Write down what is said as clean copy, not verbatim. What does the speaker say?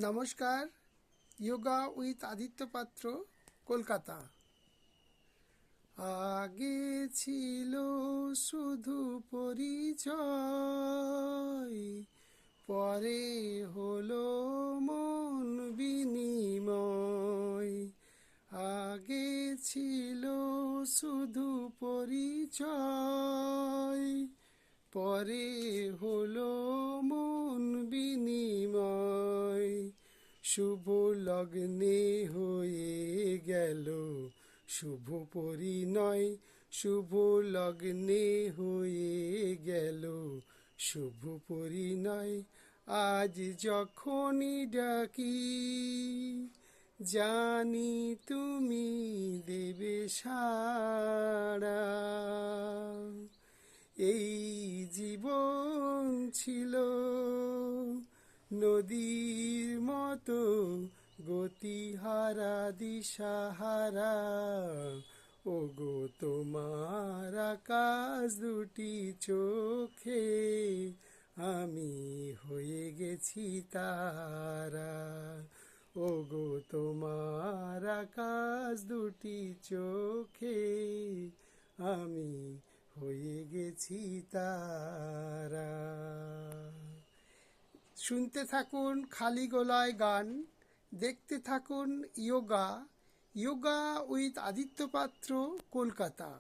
নমস্কার। যোগা উইথ আদিত্য পাত্র, কলকাতা। আগে ছিল শুধু পরিচয়, পরে হলো মন বিনিময়। আগে ছিল শুধু পরিচয়, পরে হলো মন বিনিময়। শুভ লগ্নে হয়ে গেল শুভ পরিণয়, শুভ লগ্নে হয়ে গেল শুভ পরিণয়। আজ যখনই ডাকি জানি তুমি দেবে সাড়া। এই জীবন ছিল নদীর মতো গতিহারা দিশাহারা, ওগো তোমার আকাশ দুটি চোখে আমি হয়ে গেছি তারা। ওগো তোমার আকাশ দুটি চোখে আমি হয়ে গেছি তারা। শুনতে থাকুন খালি গলায় গান, দেখতে থাকুন যোগা উইথ আদিত্য পাত্র, কলকাতা।